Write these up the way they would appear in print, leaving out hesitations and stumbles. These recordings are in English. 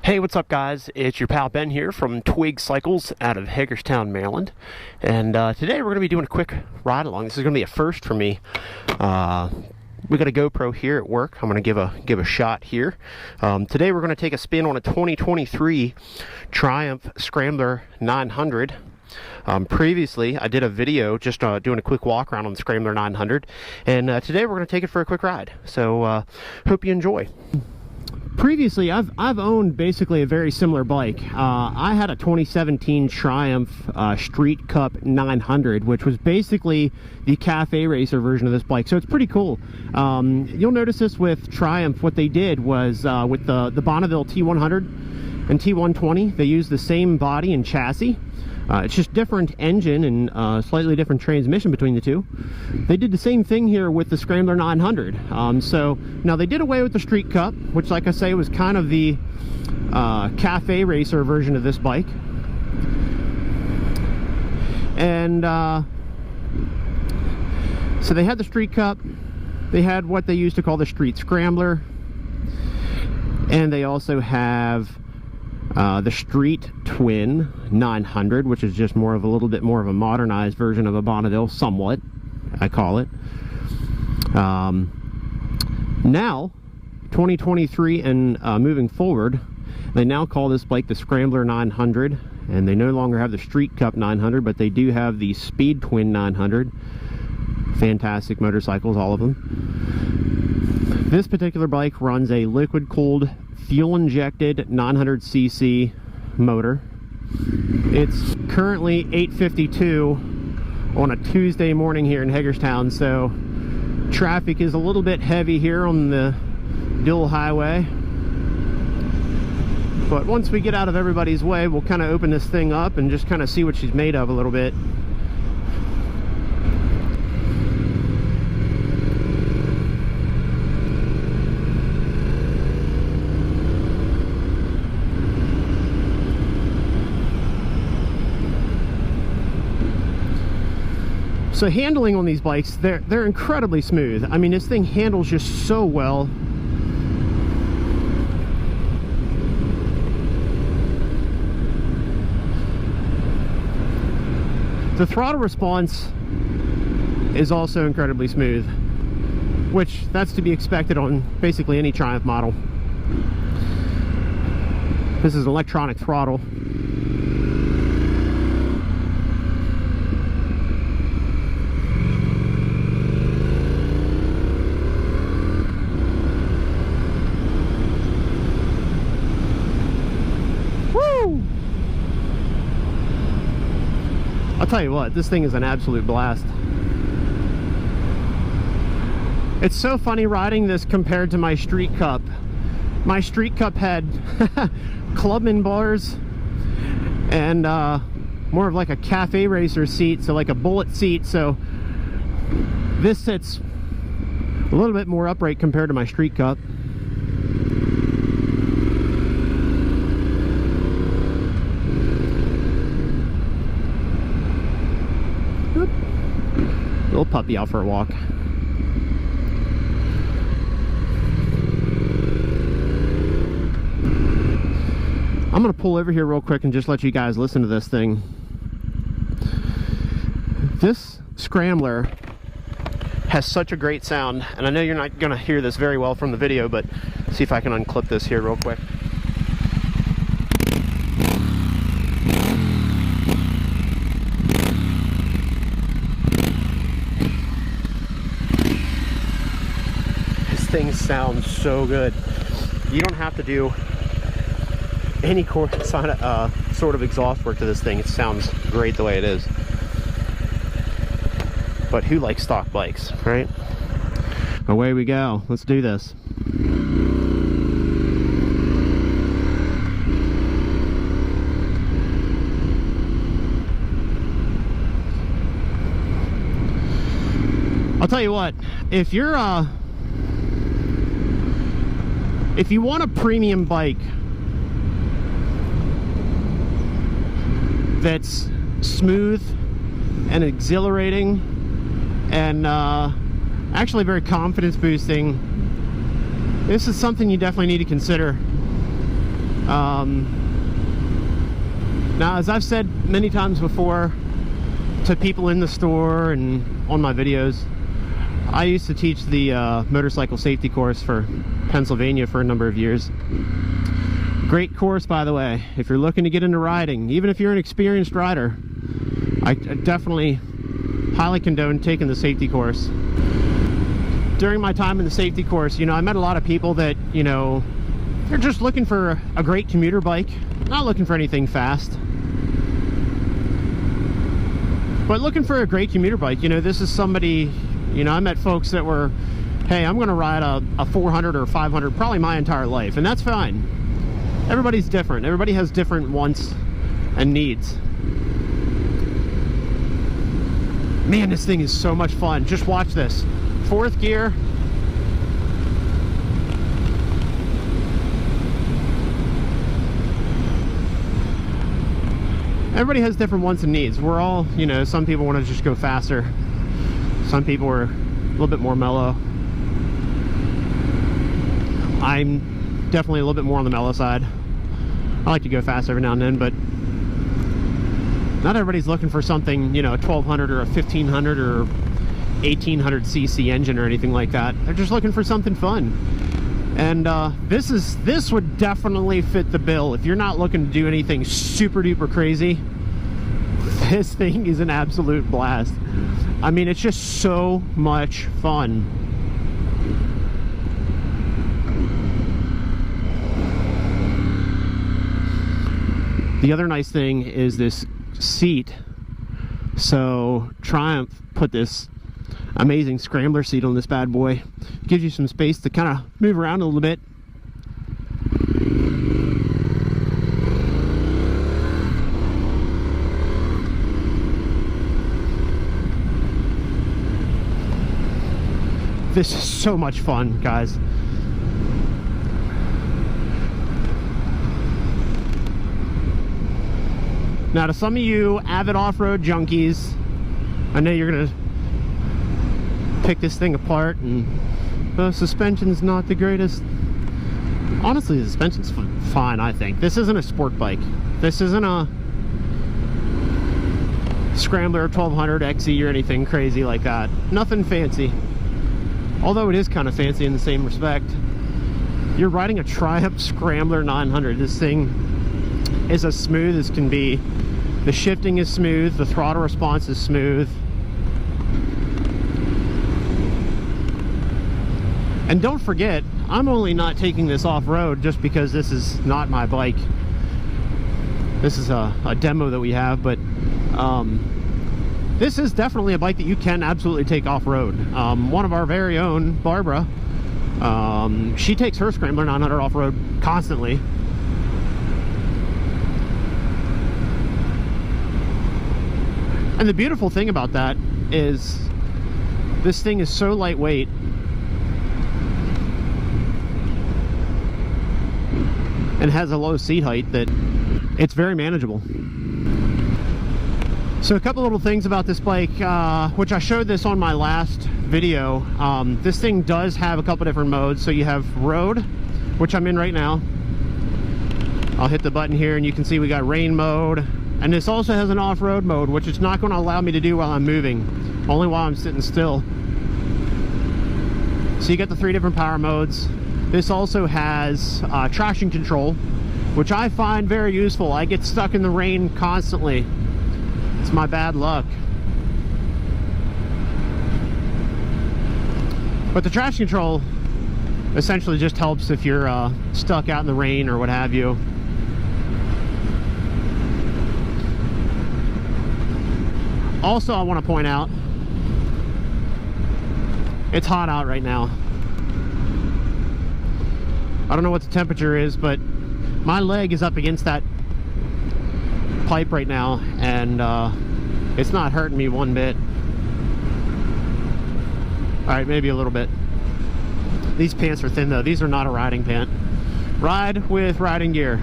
Hey, what's up guys? It's your pal Ben here from Twig Cycles out of Hagerstown, Maryland. And today we're going to be doing a quick ride along. This is going to be a first for me. We got a GoPro here at work. I'm going to give a shot here. Today we're going to take a spin on a 2023 Triumph Scrambler 900. Previously I did a video just doing a quick walk around on the Scrambler 900, and today we're going to take it for a quick ride. So hope you enjoy. Previously, I've owned basically a very similar bike. I had a 2017 Triumph Street Cup 900, which was basically the cafe racer version of this bike. So it's pretty cool. You'll notice this with Triumph. What they did was with the Bonneville T100 and T120, they used the same body and chassis. It's just different engine and slightly different transmission between the two. They did the same thing here with the Scrambler 900. So now they did away with the Street Cup, which, like I say, was kind of the cafe racer version of this bike. And so they had the Street Cup. They had what they used to call the Street Scrambler. And they also have the Street Twin 900, which is just a little bit more of a modernized version of a Bonneville, somewhat, I call it. Now, 2023 and moving forward, they now call this bike the Scrambler 900, and they no longer have the Street Cup 900, but they do have the Speed Twin 900. Fantastic motorcycles, all of them. This particular bike runs a liquid-cooled, fuel-injected 900cc motor. It's currently 8:52 on a Tuesday morning here in Hagerstown, so traffic is a little bit heavy here on the dual highway. But once we get out of everybody's way, we'll kind of open this thing up and just kind of see what she's made of a little bit. So handling on these bikes, they're incredibly smooth. I mean, this thing handles just so well. The throttle response is also incredibly smooth, which that's to be expected on basically any Triumph model. This is an electronic throttle. I'll tell you what, this thing is an absolute blast. It's so funny riding this compared to my Street Cup. My Street Cup had clubman bars and more of like a cafe racer seat, so like a bullet seat. So this sits a little bit more upright compared to my Street Cup. Little puppy out for a walk. I'm gonna pull over here real quick and just let you guys listen to this thing. This Scrambler has such a great sound, and I know you're not gonna hear this very well from the video, but see if I can unclip this here real quick. Thing sounds so good. You don't have to do any sort of exhaust work to this thing. It sounds great the way it is. But who likes stock bikes, right? Away we go. Let's do this. I'll tell you what, if you want a premium bike that's smooth and exhilarating and actually very confidence boosting, this is something you definitely need to consider. Now, as I've said many times before to people in the store and on my videos, I used to teach the motorcycle safety course for Pennsylvania for a number of years. Great course, by the way, if you're looking to get into riding. Even if you're an experienced rider, I definitely highly condone taking the safety course. During my time in the safety course, you know, I met a lot of people that, you know, they're just looking for a great commuter bike, not looking for anything fast, but looking for a great commuter bike. You know, this is somebody, you know, I met folks that were, hey, I'm going to ride a 400 or 500 probably my entire life, and that's fine. Everybody's different. Everybody has different wants and needs. Man, this thing is so much fun. Just watch this. 4th gear. Everybody has different wants and needs. We're all, you know, some people want to just go faster. Some people are a little bit more mellow. I'm definitely a little bit more on the mellow side. I like to go fast every now and then, but not everybody's looking for something, you know, a 1200 or a 1500 or 1800 cc engine or anything like that. They're just looking for something fun. And this would definitely fit the bill. If you're not looking to do anything super duper crazy, this thing is an absolute blast. I mean, it's just so much fun. The other nice thing is this seat. So Triumph put this amazing scrambler seat on this bad boy. Gives you some space to kind of move around a little bit. This is so much fun, guys. Now, to some of you avid off-road junkies, I know you're gonna pick this thing apart and the suspension's not the greatest. Honestly, the suspension's fine, I think. This isn't a sport bike. This isn't a Scrambler 1200 XE or anything crazy like that. Nothing fancy. Although it is kind of fancy in the same respect. You're riding a Triumph Scrambler 900. This thing is as smooth as can be. The shifting is smooth, the throttle response is smooth. And don't forget, I'm only not taking this off-road just because this is not my bike. This is a demo that we have, but this is definitely a bike that you can absolutely take off-road. One of our very own, Barbara, she takes her Scrambler 900 off-road constantly. And the beautiful thing about that is this thing is so lightweight and has a low seat height that it's very manageable. So a couple little things about this bike, which I showed this on my last video. This thing does have a couple different modes. So you have road, which I'm in right now. I'll hit the button here and you can see we got rain mode. And this also has an off-road mode, which it's not going to allow me to do while I'm moving, only while I'm sitting still. So you get the 3 different power modes. This also has traction control, which I find very useful. I get stuck in the rain constantly. It's my bad luck. But the traction control essentially just helps if you're stuck out in the rain or what have you. Also, I want to point out, it's hot out right now. I don't know what the temperature is, but my leg is up against that pipe right now, and it's not hurting me one bit. Alright, maybe a little bit. These pants are thin though. These are not a riding pant. Ride with riding gear.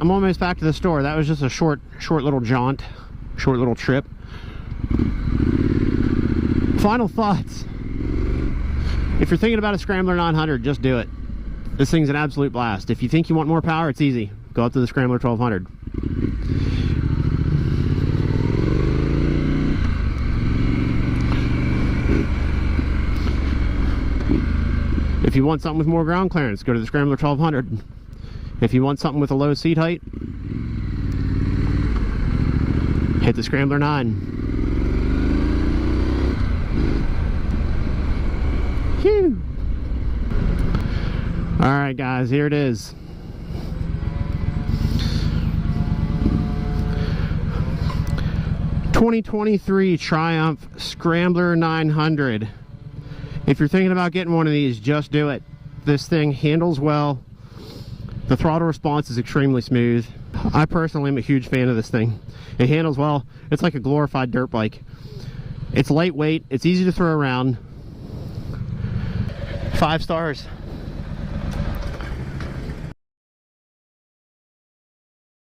I'm almost back to the store. That was just a short little jaunt, short little trip. Final thoughts. If you're thinking about a Scrambler 900, just do it. This thing's an absolute blast. If you think you want more power, it's easy. Go up to the Scrambler 1200. If you want something with more ground clearance, go to the Scrambler 1200. If you want something with a low seat height, hit the Scrambler 9. Phew. Alright guys, here it is. '23 Triumph Scrambler 900. If you're thinking about getting one of these, just do it. This thing handles well. The throttle response is extremely smooth. I personally am a huge fan of this thing. It handles well. It's like a glorified dirt bike. It's lightweight. It's easy to throw around. 5 stars.